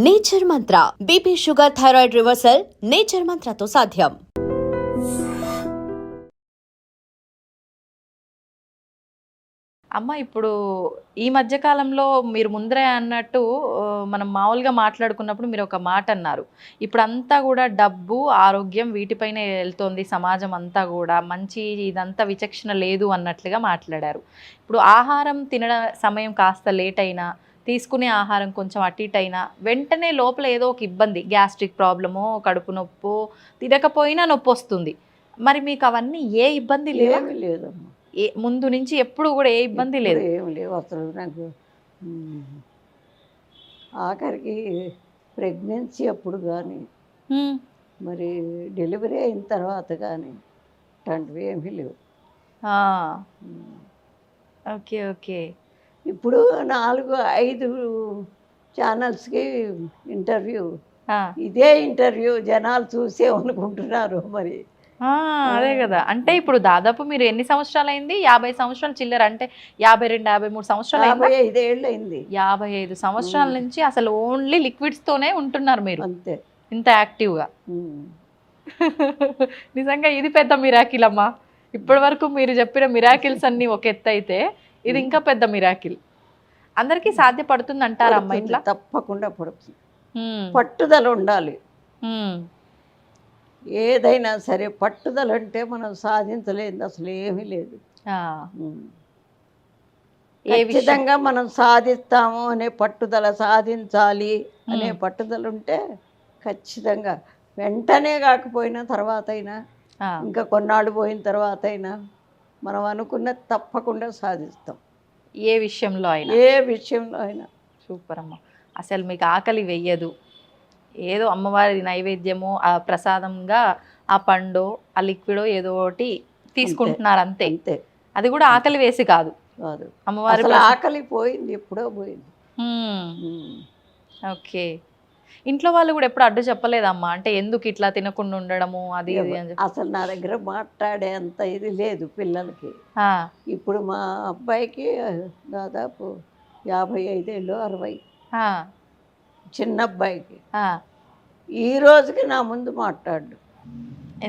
Nature mantra BP sugar thyroid reversal nature మంత్రతో సాధ్యం. అమ్మ ఇప్పుడు ఈ మధ్య కాలంలో మీరు ముందరే అన్నట్టు మనం మామూలుగా మాట్లాడుకున్నప్పుడు మీరు ఒక మాట అన్నారు. ఇప్పుడంతా కూడా డబ్బు, ఆరోగ్యం వీటిపైనే వెళ్తోంది సమాజం అంతా కూడా. మంచి ఇదంతా విచక్షణ లేదు అన్నట్లుగా మాట్లాడారు. ఇప్పుడు ఆహారం తినడం సమయం కాస్త లేట్ అయినా, తీసుకునే ఆహారం కొంచెం అటు ఇటు అయినా వెంటనే లోపల ఏదో ఒక ఇబ్బంది, గ్యాస్ట్రిక్ ప్రాబ్లమో, కడుపు నొప్పో, తినకపోయినా నొప్పి వస్తుంది. మరి మీకు అవన్నీ ఏ ఇబ్బంది లేవా? ఏమీ లేదమ్మా. ముందు నుంచి ఎప్పుడు కూడా ఏ ఇబ్బంది లేదు? ఏమి లేవు అసలు నాకు. ఆఖరికి ప్రెగ్నెన్సీ అప్పుడు కానీ, మరి డెలివరీ అయిన తర్వాత కానీ అట్లాంటివి ఏమీ లేవు. Okay okay. ఇప్పుడు 4-5 ఛానల్స్కి ఇంటర్వ్యూ, ఇదే ఇంటర్వ్యూ జనాలు చూసేమనుకుంటున్నారు మరి. అదే కదా. అంటే ఇప్పుడు దాదాపు మీరు ఎన్ని సంవత్సరాలు అయింది? 50 సంవత్సరాలు చిల్లర, అంటే 52, 53 సంవత్సరాలు, 55 ఏళ్ళు అయింది. 55 సంవత్సరాల నుంచి అసలు ఓన్లీ లిక్విడ్స్ తోనే ఉంటున్నారు మీరు, అంతే, ఇంత యాక్టివ్గా. నిజంగా ఇది పెద్ద మిరాకిల్ అమ్మా. ఇప్పటి వరకు మీరు చెప్పిన మిరాకిల్స్ అన్ని ఒక ఎత్తు అయితే ఇది ఇంకా పెద్ద మిరాకిల్. అందరికీ సాధ్యపడుతుంది అంటారా అమ్మ? ఇట్లా తప్పకుండా పడుతుంది. పట్టుదల ఉండాలి. ఏదైనా సరే పట్టుదల అంటే మనం సాధించలేదు అసలు ఏమీ లేదు. ఖచ్చితంగా మనం సాధిస్తాము అనే పట్టుదల, సాధించాలి అనే పట్టుదల ఉంటే ఖచ్చితంగా వెంటనే కాకపోయినా తర్వాత అయినా, ఇంకా కొన్నాళ్ళు పోయిన తర్వాత అయినా మనం అనుకున్నది తప్పకుండా సాధిస్తాం. ఏ విషయంలో అయినా, ఏ విషయంలో అయినా. సూపర్ అమ్మ. అసలు మీకు ఆకలి వెయ్యదు. ఏదో అమ్మవారి నైవేద్యమో, ఆ ప్రసాదంగా ఆ పండో, ఆ లిక్విడో ఏదో ఒకటి తీసుకుంటున్నారు అంతే. అంతే. అది కూడా ఆకలి వేసి కాదు. అమ్మవారి ఆకలి పోయింది, ఎప్పుడో పోయింది. ఓకే. ఇంట్లో వాళ్ళు కూడా ఎప్పుడు అడ్డు చెప్పలేదమ్మా? అంటే ఎందుకు ఇట్లా తినకుండా ఉండడము అది అసలు నా దగ్గర మాట్లాడే అంత ఇది లేదు పిల్లలకి. ఇప్పుడు మా అబ్బాయికి దాదాపు 55 ఏళ్ళు, 60. చిన్న అబ్బాయికి ఈ రోజుకి నా ముందు మాట్లాడు.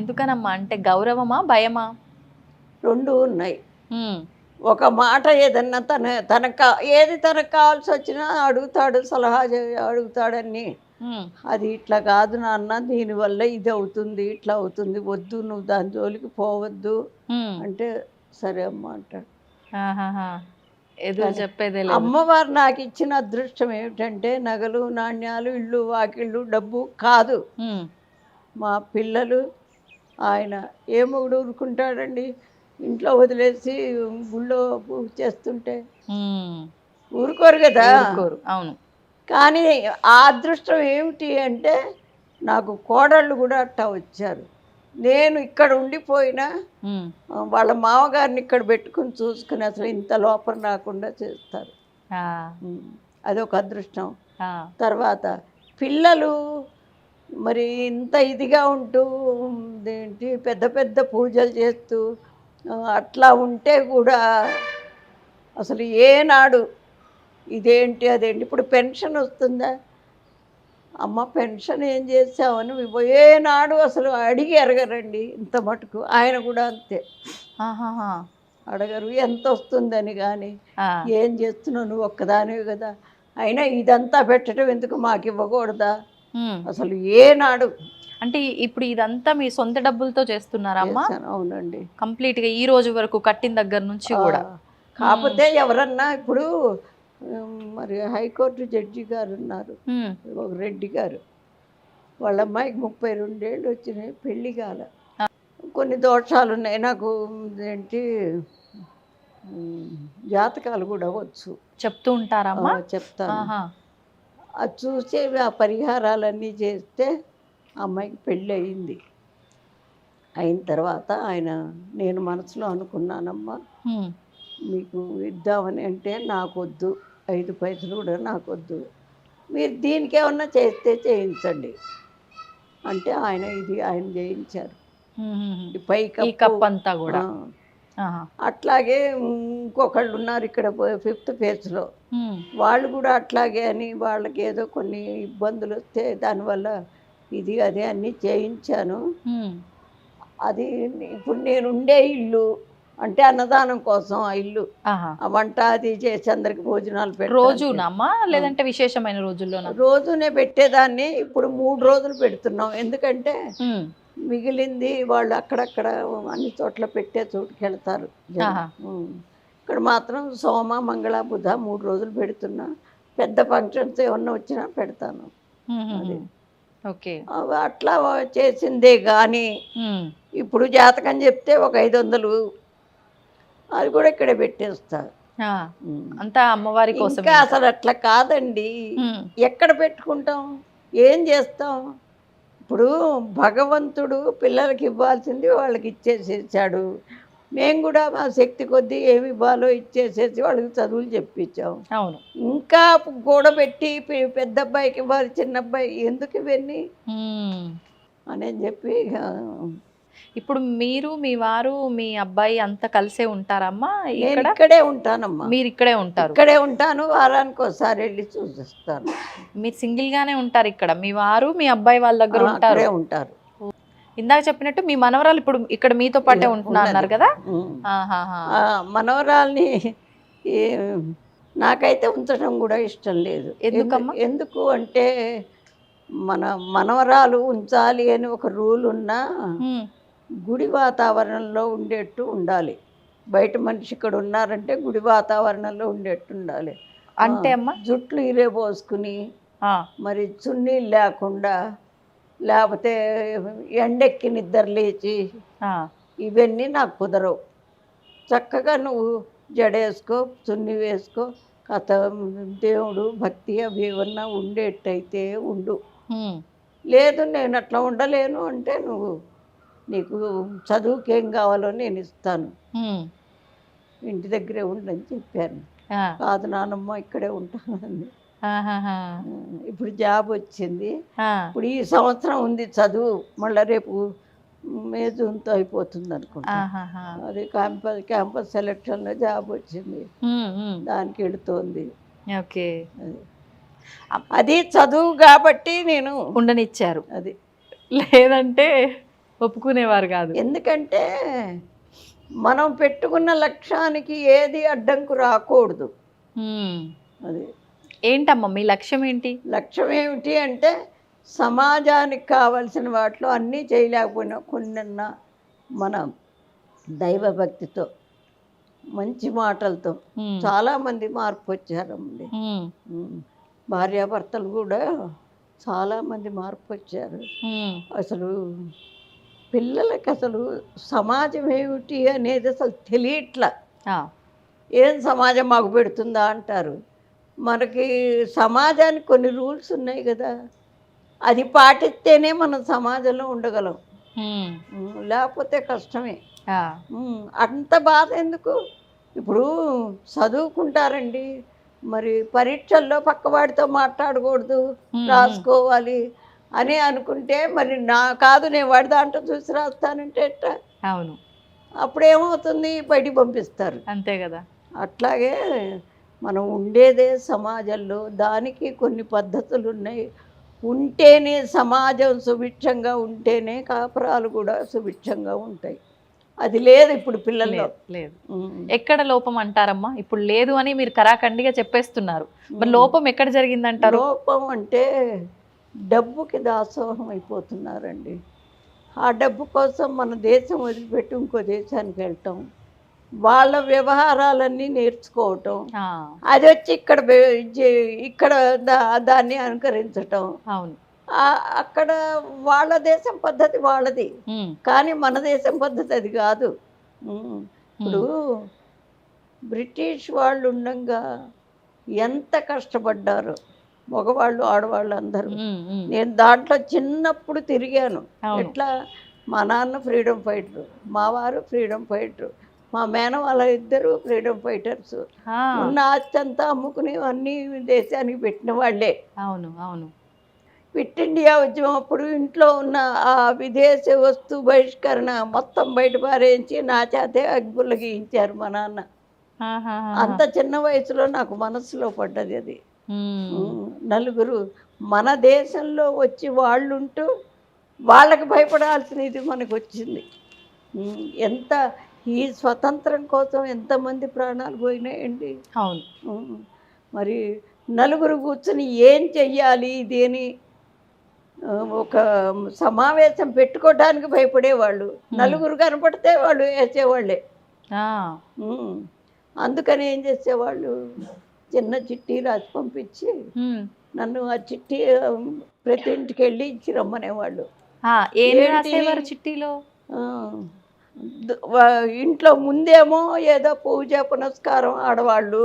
ఎందుకనమ్మా? అంటే గౌరవమా, భయమా? రెండు ఉన్నాయి. ఒక మాట ఏదన్నా ఏది తనకు కావాల్సి వచ్చినా అడుగుతాడు, సలహా అడుగుతాడని. అది ఇట్లా కాదు నాన్న, దీనివల్ల ఇది అవుతుంది, ఇట్లా అవుతుంది, వద్దు, నువ్వు దాని జోలికి పోవద్దు అంటే సరే అమ్మ అంటాడు. అమ్మవారు నాకు ఇచ్చిన అదృష్టం ఏమిటంటే నగలు, నాణ్యాలు, ఇళ్ళు, వాకిళ్ళు, డబ్బు కాదు. మా పిల్లలు, ఆయన ఏ మొగుడు ఊరుకుంటాడండి ఇంట్లో వదిలేసి గుళ్ళో పూజ చేస్తుంటే? ఊరుకోరు కదా. అవును. కానీ ఆ అదృష్టం ఏమిటి అంటే నాకు కోడళ్ళు కూడా అట్టా వచ్చారు. నేను ఇక్కడ ఉండిపోయినా వాళ్ళ మామగారిని ఇక్కడ పెట్టుకుని చూసుకుని అసలు ఇంత లోపల రాకుండా చేస్తారు. అదొక అదృష్టం. తర్వాత పిల్లలు మరి ఇంత ఇదిగా ఉంటూ ఏంటి పెద్ద పెద్ద పూజలు చేస్తూ అట్లా ఉంటే కూడా అసలు ఏనాడు ఇదేంటి అదేంటి, ఇప్పుడు పెన్షన్ వస్తుందా అమ్మ, పెన్షన్ ఏం చేసామని ఏనాడు అసలు అడిగి ఎరగరండి. ఇంత మటుకు ఆయన కూడా అంతే, అడగరు ఎంత వస్తుందని. కానీ ఏం చేస్తున్నావు నువ్వు, ఒక్కదానివి కదా, అయినా ఇదంతా పెట్టడం ఎందుకు, మాకు ఇవ్వకూడదా అసలు ఏనాడు. అంటే ఇప్పుడు ఇదంతా మీ సొంత డబ్బులతో చేస్తున్నారమ్మా? అవునండి, కంప్లీట్గా ఈ రోజు వరకు కట్టిన దగ్గర నుంచి కూడా. కాకపోతే ఎవరన్నా ఇప్పుడు మరి హైకోర్టు జడ్జి గారు ఉన్నారు, ఒక రెడ్డి గారు, వాళ్ళ అమ్మాయికి 32 ఏళ్ళు వచ్చినాయి, పెళ్లి కాల, కొన్ని దోషాలు ఉన్నాయి. నాకు ఏంటి జాతకాలు కూడా వచ్చు, చెప్తూ ఉంటారమ్మా? చెప్తాను. అది చూసి ఆ పరిహారాలన్నీ చేస్తే అమ్మాయికి పెళ్ళి అయింది. అయిన తర్వాత ఆయన, నేను మనసులో అనుకున్నానమ్మా మీకు ఇద్దామని, అంటే నాకొద్దు, 5 పైసలు కూడా నాకొద్దు, మీరు దీనికి ఏమన్నా చేస్తే చేయించండి అంటే ఆయన చేయించారు. పై కప్ అంతా కూడా ఆహా. అట్లాగే ఇంకొకళ్ళు ఉన్నారు ఇక్కడ 5th ఫేజ్లో, ఉమ్. వాళ్ళు కూడా అట్లాగే అని వాళ్ళకి ఏదో కొన్ని ఇబ్బందులు వస్తే దానివల్ల ఇది అదే అన్నీ చేయించాను. ఉమ్. అది ఇప్పుడు నేను ఉండే ఇల్లు అంటే అన్నదానం కోసం ఆ ఇల్లు, ఆహా. ఆ వంట అది చేసి అందరికి భోజనాలు రోజునా పెట్టాలి. అమ్మా లేదంటే విశేషమైన రోజుల్లోనా? రోజునే పెట్టేదాన్ని, ఇప్పుడు 3 రోజులు పెడుతున్నాం. ఎందుకంటే ఉమ్. మిగిలింది వాళ్ళు అక్కడక్కడ అన్ని చోట్ల పెట్టే చోటుకి వెళ్తారు జనం. ఆహా. ఇక్కడ మాత్రం సోమ మంగళ బుధ 3 రోజులు పెడుతున్నా. పెద్ద ఫంక్షన్స్ ఏమన్నా వచ్చినా పెడతాను. అది ఓకే. అట్లా చేసిందే కానీ ఇప్పుడు జాతకం చెప్తే ఒక 500 అది కూడా ఇక్కడే పెట్టేస్తా. అంతా అమ్మవారి కోసం. ఇంకా అసలు అట్లా కాదండి, ఎక్కడ పెట్టుకుంటాం, ఏం చేస్తాం? ఇప్పుడు భగవంతుడు పిల్లలకి ఇవ్వాల్సింది వాళ్ళకి ఇచ్చేసేసాడు. మేము కూడా మా శక్తి కొద్దీ ఏమి ఇవ్వాలో ఇచ్చేసేసి వాళ్ళకి చదువులు చెప్పించాం. అవును. ఇంకా కూడబెట్టి పెద్ద అబ్బాయికి ఇవ్వాలి, చిన్న అబ్బాయి ఎందుకు ఇవన్నీ అని చెప్పి ఇప్పుడు మీరు మీ వారు మీ అబ్బాయి అంతా కలిసే ఉంటారమ్మా? నేను ఇక్కడే ఉంటానమ్మా. మీరు ఇక్కడే ఉంటారు? ఇక్కడే ఉంటాను, వారానికి ఒకసారి వెళ్ళి చూసిస్తాను. మీరు సింగిల్ గానే ఉంటారు ఇక్కడ? మీ వారు మీ అబ్బాయి వాళ్ళ దగ్గర ఉంటారు? ఉంటారు. ఇందాక చెప్పినట్టు మీ మనవరాలు ఇప్పుడు ఇక్కడ మీతో పాటే ఉంటున్నా అన్నారు కదా? మనవరాల్ని నాకైతే ఉంచడం కూడా ఇష్టం లేదు. ఎందుకమ్మా? ఎందుకు అంటే మన మనవరాలు ఉంచాలి అని ఒక రూల్ ఉన్నా గుడి వాతావరణంలో ఉండేట్టు ఉండాలి. బయట మనిషి ఇక్కడ ఉన్నారంటే గుడి వాతావరణంలో ఉండేట్టు ఉండాలి. అంటే అమ్మ జుట్లు ఇరేపోసుకుని మరి చున్నీలు లేకుండా, లేకపోతే ఎండెక్కి నిద్ర లేచి ఇవన్నీ నాకు కుదరవు. చక్కగా నువ్వు జడేసుకో, చున్నీ వేసుకో, కథ దేవుడు భక్తి అవి ఏమన్నా ఉండేట్టయితే ఉండు. లేదు నేను అట్లా ఉండలేను అంటే నువ్వు నీకు చదువుకి ఏం కావాలో నేను ఇస్తాను, ఇంటి దగ్గరే ఉండని చెప్పాను. కాదు నానమ్మ ఇక్కడే ఉంటానండి. ఇప్పుడు జాబ్ వచ్చింది, ఇప్పుడు ఈ సంవత్సరం ఉంది చదువు, మళ్ళీ రేపు మే జూన్తో అయిపోతుంది అనుకుంటా. అది క్యాంపస్ సెలక్షన్లో జాబ్ వచ్చింది, దానికి వెళుతోంది. ఓకే. అది చదువు కాబట్టి నేను ఉండనిచ్చారు, అది లేదంటే ఒప్పుకునేవారు కాదు. ఎందుకంటే మనం పెట్టుకున్న లక్ష్యానికి ఏది అడ్డంకు రాకూడదు. అది ఏంటమ్మా మీ లక్ష్యం ఏంటి? లక్ష్యం ఏమిటి అంటే సమాజానికి కావలసిన వాటిలో అన్నీ చేయలేకపోయినా కొన్నన్నా మన దైవభక్తితో మంచి మాటలతో చాలామంది మార్పు వచ్చారండి. భార్యాభర్తలు కూడా చాలామంది మార్పు వచ్చారు. అసలు పిల్లలకి అసలు సమాజం ఏమిటి అనేది అసలు తెలియట్లా. ఏం సమాజం మాకు పెడుతుందా అంటారు. మనకి సమాజానికి కొన్ని రూల్స్ ఉన్నాయి కదా, అది పాటిస్తేనే మనం సమాజంలో ఉండగలం, లేకపోతే కష్టమే. అంత బాధ ఎందుకు? ఇప్పుడు చదువుకుంటారండి, మరి పరీక్షల్లో పక్కవాడితో మాట్లాడకూడదు, రాసుకోవాలి అని అనుకుంటే మరి నా కాదు నేను వాడి దాంట్లో చూసి రాస్తానంటే ఎట్టా? అవును. అప్పుడేమవుతుంది, బయటికి పంపిస్తారు. అంతే కదా. అట్లాగే మనం ఉండేదే సమాజంలో, దానికి కొన్ని పద్ధతులు ఉన్నాయి. ఉంటేనే సమాజం సుభిక్షంగా ఉంటేనే కాపురాలు కూడా సుభిక్షంగా ఉంటాయి. అది లేదు ఇప్పుడు పిల్లల్లో. లేదు. ఎక్కడ లోపం అంటారమ్మా? ఇప్పుడు లేదు అని మీరు కరాఖండిగా చెప్పేస్తున్నారు, మరి లోపం ఎక్కడ జరిగిందంటారు? లోపం అంటే డబ్బుకి దాసోహం అయిపోతున్నారండి. ఆ డబ్బు కోసం మన దేశం వదిలిపెట్టి ఇంకో దేశానికి వెళ్ళటం, వాళ్ళ వ్యవహారాలన్నీ నేర్చుకోవటం, అది వచ్చి ఇక్కడ దాన్ని అనుకరించటం. అవును. అక్కడ వాళ్ళ దేశం పద్ధతి వాళ్ళది, కానీ మన దేశం పద్ధతి అది కాదు. ఇప్పుడు బ్రిటిష్ వాళ్ళు ఉండగా ఎంత కష్టపడ్డారు మగవాళ్ళు ఆడవాళ్ళు అందరూ. నేను దాంట్లో చిన్నప్పుడు తిరిగాను. ఎట్లా, మా నాన్న ఫ్రీడమ్ ఫైటరు, మా వారు ఫ్రీడమ్ ఫైటరు, మా మేనవాళ్ళ ఇద్దరు ఫ్రీడమ్ ఫైటర్స్. ఉన్న ఆస్తి అంతా అమ్ముకుని అన్ని దేశానికి పెట్టిన వాళ్ళే. అవును అవును. క్విట్ ఇండియా ఉద్యమం అప్పుడు ఇంట్లో ఉన్న ఆ విదేశీ వస్తు బహిష్కరణ మొత్తం బయట పారేయించి నా చేతే అగ్గులు గీయించారు మా నాన్న. అంత చిన్న వయసులో నాకు మనసులో పడ్డది అది. నలుగురు మన దేశంలో వచ్చి వాళ్ళుంటూ వాళ్ళకి భయపడాల్సిన ఇది మనకు వచ్చింది. ఎంత ఈ స్వతంత్రం కోసం ఎంతమంది ప్రాణాలు పోయినాయండి. అవును. మరి నలుగురు కూర్చుని ఏం చెయ్యాలి ఇదేని ఒక సమావేశం పెట్టుకోవడానికి భయపడేవాళ్ళు. నలుగురు కనపడితే వాళ్ళు వేసేవాళ్ళే. అందుకని ఏం చేసేవాళ్ళు, చిన్న చిట్టి రాసి పంపించి నన్ను ఆ చిట్టి ప్రతి ఇంటికి వెళ్ళి ఇచ్చి రమ్మనేవాళ్ళు. చిట్టీలో ఇంట్లో ముందేమో ఏదో పూజ పునస్కారం ఆడవాళ్ళు,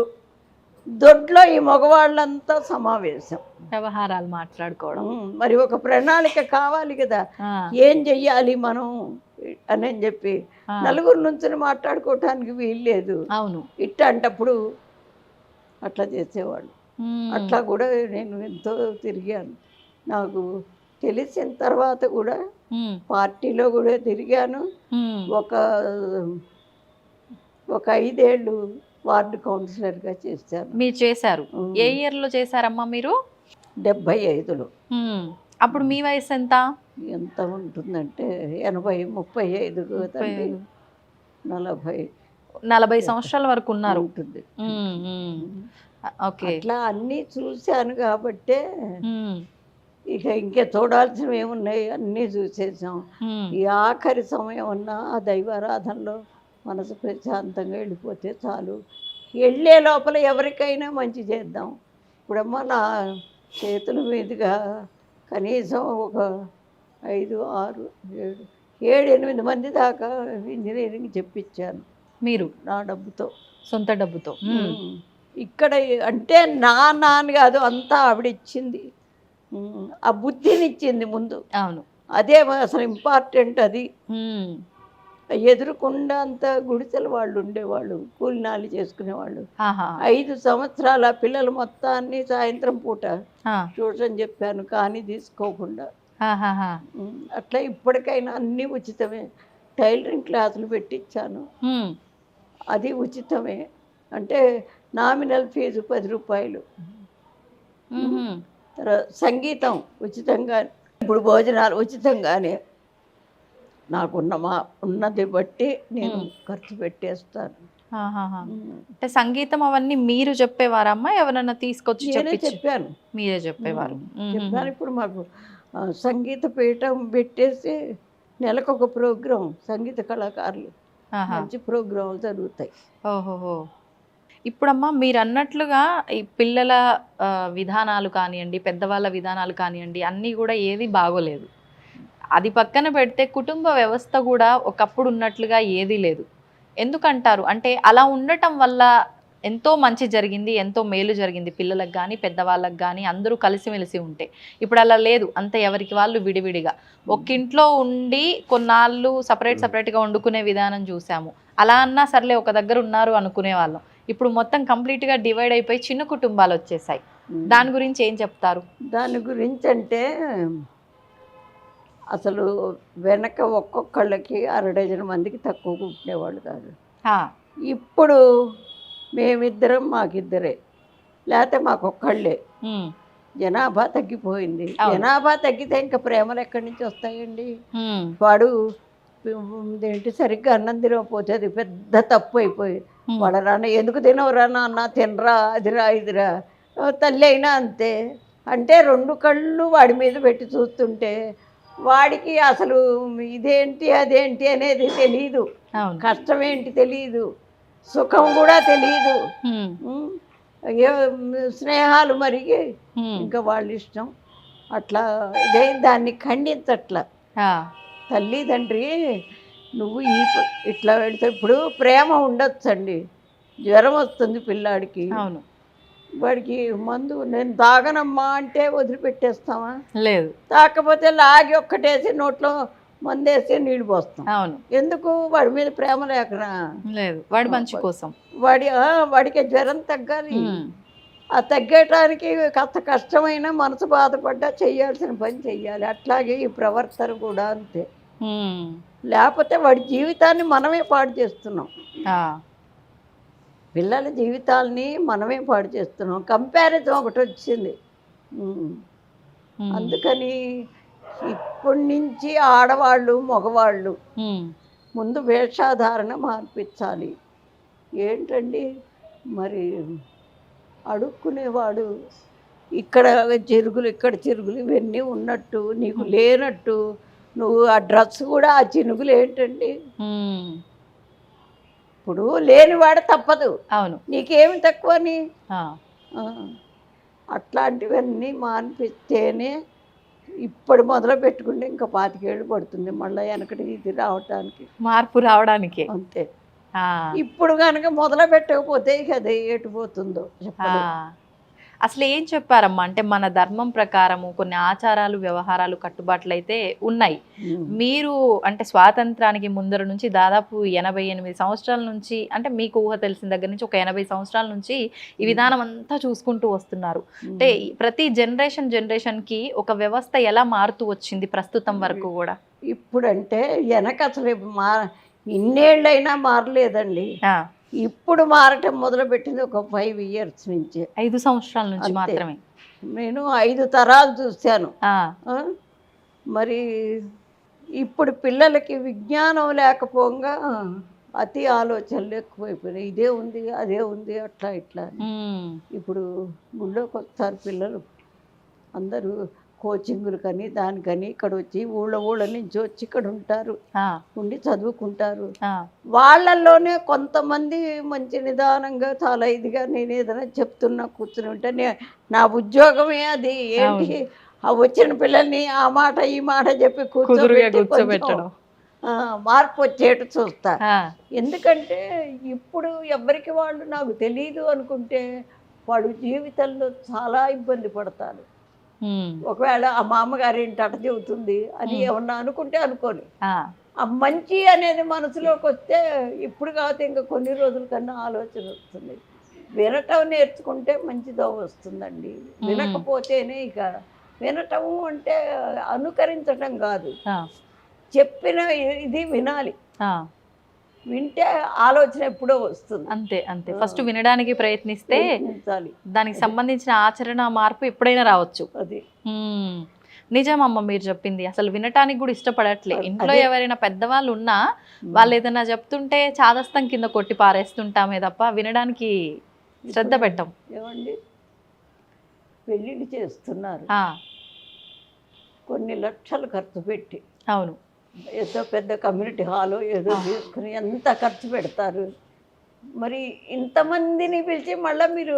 దొడ్లో ఈ మగవాళ్ళంతా సమావేశం, వ్యవహారాలు మాట్లాడుకోవడం. మరి ఒక ప్రణాళిక కావాలి కదా, ఏం చెయ్యాలి మనం అని చెప్పి నలుగురు నుంచి మాట్లాడుకోవటానికి వీల్లేదు. అవును, ఇట్టంటప్పుడు అట్లా చేసేవాళ్ళు. అట్లా కూడా నేను ఎంతో తిరిగాను. నాకు తెలిసిన తర్వాత కూడా పార్టీలో కూడా తిరిగాను. ఒక 5 ఏళ్ళు వార్డు కౌన్సిలర్గా చేశాను. మీరు చేశారు? ఏ ఇయర్లో చేశారమ్మా మీరు? 75లో. అప్పుడు మీ వయసు ఎంత ఉంటుందంటే 80, 35, 40 సంవత్సరాల వరకు ఉన్నారు. ఉంటుంది. అట్లా అన్నీ చూశాను కాబట్టే ఇక ఇంకే చూడాల్సినవి ఏమున్నాయి, అన్నీ చూసేసాం. ఈ ఆఖరి సమయం ఉన్నా ఆ దైవారాధనలో మనసు ప్రశాంతంగా వెళ్ళిపోతే చాలు. వెళ్ళే లోపల ఎవరికైనా మంచి చేద్దాం. ఇప్పుడమ్మా నా చేతుల మీదుగా కనీసం ఒక 5, 6, 7, 8 మంది దాకా ఇంజనీరింగ్ చెప్పించాను. మీరు? నా డబ్బుతో, సొంత డబ్బుతో. ఇక్కడ అంటే నా నాన్న కాదు, అంతా ఆవిడ ఇచ్చింది. ఆ బుద్ధినిచ్చింది ముందు. అవును, అదే అసలు ఇంపార్టెంట్. అది ఎదురుకుండా అంత గుడిసెల వాళ్ళు ఉండేవాళ్ళు, కూలినాలి చేసుకునేవాళ్ళు. 5 సంవత్సరాల పిల్లలు మొత్తాన్ని సాయంత్రం పూట ట్యూషన్ చెప్పాను, కానీ తీసుకోకుండా. అట్లా ఇప్పటికైనా అన్నీ ఉచితమే. టైలరింగ్ క్లాసులు పెట్టించాను, అది ఉచితమే. అంటే నామినల్ ఫీజు 10 రూపాయలు. తర్వాత సంగీతం ఉచితంగా, ఇప్పుడు భోజనాలు ఉచితంగానే. ఉన్నది బట్టి నేను ఖర్చు పెట్టేస్తాను. అంటే సంగీతం అవన్నీ మీరు చెప్పేవారమ్మా, ఎవరన్నా తీసుకొచ్చి చెప్పాను? మీరే చెప్పేవారు. చెప్పాను. ఇప్పుడు మాకు సంగీత పీఠం పెట్టేసి నెలకొక ప్రోగ్రాం, సంగీత కళాకారులు మంచి ప్రోగ్రాంలు జరుగుతాయి. ఓహోహో. ఇప్పుడమ్మా మీరు అన్నట్లుగా ఈ పిల్లల విధానాలు కానివ్వండి, పెద్దవాళ్ళ విధానాలు కానివ్వండి, అన్నీ కూడా ఏది బాగోలేదు. అది పక్కన పెడితే కుటుంబ వ్యవస్థ కూడా ఒకప్పుడు ఉన్నట్లుగా ఏదీ లేదు. ఎందుకంటారు అంటే అలా ఉండటం వల్ల ఎంతో మంచి జరిగింది, ఎంతో మేలు జరిగింది పిల్లలకు కానీ పెద్దవాళ్ళకి కానీ, అందరూ కలిసిమెలిసి ఉంటే. ఇప్పుడు అలా లేదు, అంత ఎవరికి వాళ్ళు విడివిడిగా ఒక్కింట్లో ఉండి కొన్నాళ్ళు సపరేట్గా వండుకునే విధానం చూసాము. అలా అన్నా సర్లే ఒక దగ్గర ఉన్నారు అనుకునే వాళ్ళం. ఇప్పుడు మొత్తం కంప్లీట్గా డివైడ్ అయిపోయి చిన్న కుటుంబాలు వచ్చేసాయి. దాని గురించి ఏం చెప్తారు? దాని గురించి అంటే అసలు వెనక ఒక్కొక్కళ్ళకి 6 డజన్ మందికి తక్కువ ఉండేవాళ్ళు కాదు. ఇప్పుడు మేమిద్దరం మాకిద్దరే, లేకపోతే మాకొక్కళ్ళే. జనాభా తగ్గిపోయింది. జనాభా తగ్గితే ఇంకా ప్రేమలు ఎక్కడి నుంచి వస్తాయండి? వాడు ఏంటి సరిగ్గా అన్నం తినకపోతే అది పెద్ద తప్పు అయిపోయి, వాడు రాన్న ఎందుకు తినవరా నాన్న, తినరా, అదిరా ఇదిరా. తల్లి అయినా అంతే. అంటే 2 కళ్ళు వాడి మీద పెట్టి చూస్తుంటే వాడికి అసలు ఇదేంటి అదేంటి అనేది తెలియదు, కష్టం ఏంటి తెలియదు, సుఖం కూడా తెలియదు. స్నేహాలు మరిగి ఇంకా వాళ్ళ ఇష్టం. అట్లా ఇదే దాన్ని ఖండించట్లా. తల్లి తండ్రి నువ్వు ఇట్లా వెళ్తే ఇప్పుడు ప్రేమ ఉండొచ్చండి. జ్వరం వస్తుంది పిల్లాడికి, వాడికి మందు నేను తాగనమ్మా అంటే వదిలిపెట్టేస్తామా? లేదు. తాకపోతే లాగి ఒక్కటేసి నోట్లో మందేసి నీళ్ళు పోస్తాం. అవును. ఎందుకు? వాడి మీద ప్రేమ లేకనా? లేదు, వాడి మంచి కోసం. వాడికి జ్వరం తగ్గాలి. ఆ తగ్గటానికి కాస్త కష్టమైన మనసు బాధపడ్డా చేయాల్సిన పని చెయ్యాలి. అట్లాగే ఈ ప్రవర్తన కూడా అంతే. ఉమ్. లేకపోతే వాడి జీవితాన్ని మనమే పాడు చేస్తున్నాం. ఆ, పిల్లల జీవితాల్ని మనమే పాడు చేస్తున్నాం. కంపారిజన్ ఒకటి వచ్చింది. ఉమ్. ఉమ్, అందుకని ఇప్పటి నుంచి ఆడవాళ్ళు మగవాళ్ళు ఉమ్, ముందు వేషధారణ మార్పించాలి. ఏంటండి మరి అడుక్కునేవాడు ఇక్కడ చిరుగులు ఇక్కడ చిరుగులు ఇవన్నీ ఉన్నట్టు నీకు లేనట్టు నువ్వు ఆ డ్రెస్ కూడా ఆ చినుగులు ఏంటండి? ఉమ్. ఇప్పుడు లేనివాడు తప్పదు, అవును. నీకేమి తక్కువని. ఆ, ఆ, అట్లాంటివన్నీ మానిపిస్తేనే ఇప్పుడు మొదలు పెట్టుకుంటే ఇంకా 25 ఏళ్ళు పడుతుంది మళ్ళీ వెనకటి ఇది రావటానికి. మార్పు రావడానికి. అంతే. ఆ, ఇప్పుడు కనుక మొదలు పెట్టకపోతే ఇక అది ఎటుపోతుందో ఆ. చెప్పలేదు. అసలు ఏం చెప్పారమ్మా, అంటే మన ధర్మం ప్రకారము కొన్ని ఆచారాలు వ్యవహారాలు కట్టుబాట్లు అయితే ఉన్నాయి. మీరు అంటే స్వాతంత్రానికి ముందర నుంచి దాదాపు 88 సంవత్సరాల నుంచి, అంటే మీకు ఊహ తెలిసిన దగ్గర నుంచి ఒక 80 సంవత్సరాల నుంచి ఈ విధానం అంతా చూసుకుంటూ వస్తున్నారు. అంటే ప్రతి జనరేషన్కి ఒక వ్యవస్థ ఎలా మారుతూ వచ్చింది ప్రస్తుతం వరకు కూడా? ఇప్పుడంటే వెనక అసలు ఇన్నేళ్ళైనా మారలేదండి. ఆ, ఇప్పుడు మారటం మొదలుపెట్టింది ఒక 5 years నుంచి. 5 సంవత్సరాల నుంచి అంతే. మాత్రమే. నేను 5 తరాలు చూశాను. ఆ, ఆ? మరి ఇప్పుడు పిల్లలకి విజ్ఞానం లేకపోగా అతి ఆలోచనలు ఎక్కువైపోయినాయి. ఇదే ఉంది అదే ఉంది అట్లా ఇట్లా అని. ఉమ్, ఇప్పుడు గుళ్ళోకి వస్తారు పిల్లలు అందరూ కోచింగులు కానీ దానికని ఇక్కడ వచ్చి ఊళ్ళ నుంచి వచ్చి ఇక్కడ ఉంటారు, ఆ, ఉండి చదువుకుంటారు. ఆ, వాళ్ళల్లోనే కొంతమంది మంచి నిదానంగా చాలా ఇదిగా నేను ఏదైనా చెప్తున్నా కూర్చుని ఉంటే నా ఉద్యోగమే అది. ఏంటి ఆ వచ్చిన పిల్లల్ని ఆ మాట ఈ మాట చెప్పి కుదురుగా కూర్చోబెట్టడం, కూర్చోబెట్టడం. మార్పు వచ్చేట్టు చూస్తా. ఆ, ఎందుకంటే ఇప్పుడు ఎవరికి వాళ్ళు నాకు తెలియదు అనుకుంటే వాడు జీవితంలో చాలా ఇబ్బంది పడతారు. ఉమ్, ఒకవేళ ఆ మామగారు ఏంటి అట చెబుతుంది అని ఏమన్నా అనుకుంటే అనుకోని, ఆ, ఆ మంచి అనేది మనసులోకి వస్తే ఇప్పుడు కాకపోతే ఇంకా కొన్ని రోజుల కన్నా ఆలోచన వస్తుంది. వినటం నేర్చుకుంటే మంచిదో వస్తుందండి. వినకపోతేనే ఇక వినటం అంటే అనుకరించటం కాదు, ఆ, చెప్పిన ఇది వినాలి. ఆ. వింటే ఆలోచన ఎప్పుడో వస్తుంది. అంతే అంతే. ఫస్ట్ వినడానికి ప్రయత్నిస్తే ప్రయత్నించాలి. దానికి సంబంధించిన ఆచరణ మార్పు ఎప్పుడైనా రావచ్చు. అది నిజమమ్మ మీరు చెప్పింది. అసలు వినటానికి కూడా ఇష్టపడట్లే. ఇంట్లో అదే. ఎవరైనా పెద్దవాళ్ళు ఉన్నా వాళ్ళు ఏదైనా చెప్తుంటే చాదస్తం కింద కొట్టి పారేస్తుంటామే తప్ప వినడానికి శ్రద్ధ పెట్టం. ఏమండి పెళ్ళిళ్ళు చేస్తున్నారు ఆ, కొన్ని లక్షలు ఖర్చు పెట్టి, అవును. ఏదో పెద్ద కమ్యూనిటీ హాలు ఏదో తీసుకుని ఎంత ఖర్చు పెడతారు. మరి ఇంతమందిని పిలిచి మళ్ళీ మీరు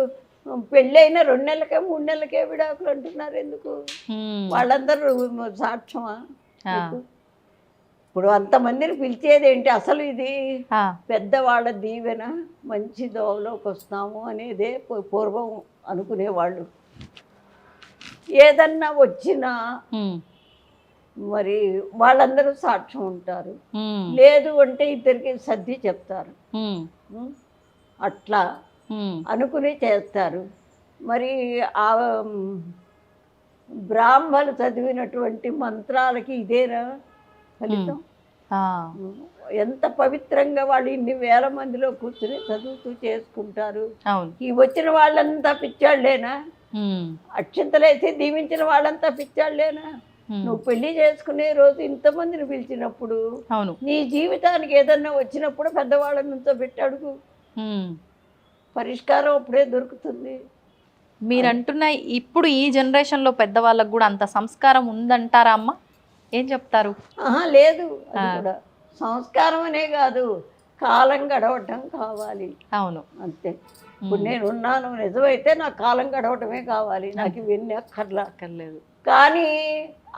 పెళ్ళైన 2 నెలలకే 3 నెలలకే విడాకులు అంటున్నారు ఎందుకు? ఉమ్, వాళ్ళందరూ సాక్ష్యమా ఆ, మీకు? ఇప్పుడు అంతమందిని పిలిచేది ఏంటి? అసలు ఇది ఆ, పెద్దవాళ్ళ దీవెన, మంచి దోవలోకి వస్తాము అనేదే పూర్వం అనుకునేవాళ్ళు. ఏదన్నా వచ్చినా ఉమ్, మరి వాళ్ళందరూ సాక్ష్యం ఉంటారు. ఉమ్, లేదు అంటే ఇద్దరికి సర్ది చెప్తారు. ఉమ్, ఉం? అట్లా ఉమ్, అనుకుని చేస్తారు. మరి ఆ బ్రాహ్మలు చదివినటువంటి మంత్రాలకి ఇదేనా ఫలితం? ఆ, ఎంత పవిత్రంగా వాళ్ళు ఇన్ని వేల మందిలో కూర్చుని చదువుతూ చేసుకుంటారు. అవును. ఈ వచ్చిన వాళ్ళంతా పిచ్చాళ్ళేనా? ఉమ్, అక్షంతలేసి దీవించిన వాళ్ళంతా పిచ్చాళ్ళేనా? ఉమ్, నువ్వు పెళ్లి చేసుకునే రోజు ఇంతమందిని పిలిచినప్పుడు అవును. నీ జీవితానికి ఏదన్నా వచ్చినప్పుడు పెద్దవాళ్ళ నుంచో పెట్టి అడుగు, ఉమ్. పరిష్కారం అప్పుడే దొరుకుతుంది. మీరు అంటున్న ఇప్పుడు ఈ జనరేషన్లో పెద్దవాళ్ళకు కూడా అంత సంస్కారం ఉందంటారా అమ్మ? ఏం చెప్తారు? లేదు, అది కూడా సంస్కారం అనే కాదు, కాలం గడవటం కావాలి. అవును. అంతే. ఇప్పుడు నేను ఉన్నాను నిజమైతే నాకు కాలం గడవటమే కావాలి, నాకు ఇవన్నీ అక్కర్లేదు. కానీ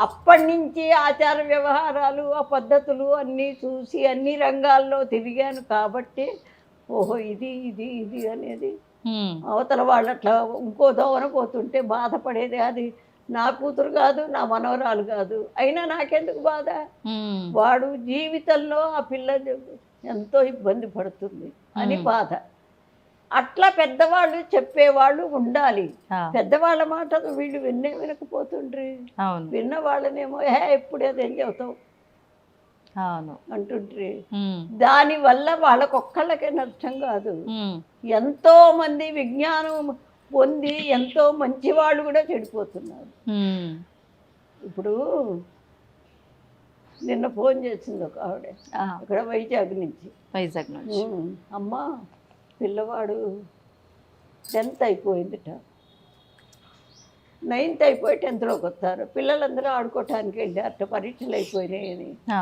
అప్పటి నుంచి ఆచార వ్యవహారాలు ఆ పద్ధతులు అన్నీ చూసి అన్ని రంగాల్లో తిరిగాను కాబట్టి ఓహో ఇది ఇది ఇది అనేది అవతల వాళ్ళు అట్లా ఇంకో దోవన పోతుంటే బాధపడేది. అది నా కూతురు కాదు, నా మనవరాలు కాదు, అయినా నాకెందుకు బాధ? వాడు జీవితంలో ఆ పిల్ల ఎంతో ఇబ్బంది పడుతుంది అని బాధ. అట్లా పెద్దవాళ్ళు చెప్పేవాళ్ళు ఉండాలి. ఆ, పెద్దవాళ్ళ మాట వీళ్ళు వినకపోతుండ్రి. అవును విన్న వాళ్ళనేమో ఎప్పుడే చెబుతావు అవును. అంటుండ్రి. ఉమ్, దానివల్ల వాళ్ళకొక్కళ్ళకే నష్టం కాదు, ఉమ్, ఎంతో మంది విజ్ఞానం పొంది ఎంతో మంచి వాళ్ళు కూడా చెడిపోతున్నారు. ఉమ్, ఇప్పుడు నిన్న ఫోన్ చేసింది ఒక ఆవిడ ఆ, ఇక్కడ వైజాగ్ నుంచి. వైజాగ్ నుంచి. అమ్మ పిల్లవాడు 10th అయిపోయిందిట, 9th అయిపోయి 10thలోకి వస్తారు. పిల్లలందరూ ఆడుకోవటానికి వెళ్ళారట, పరీక్షలు అయిపోయినాయని. ఆ,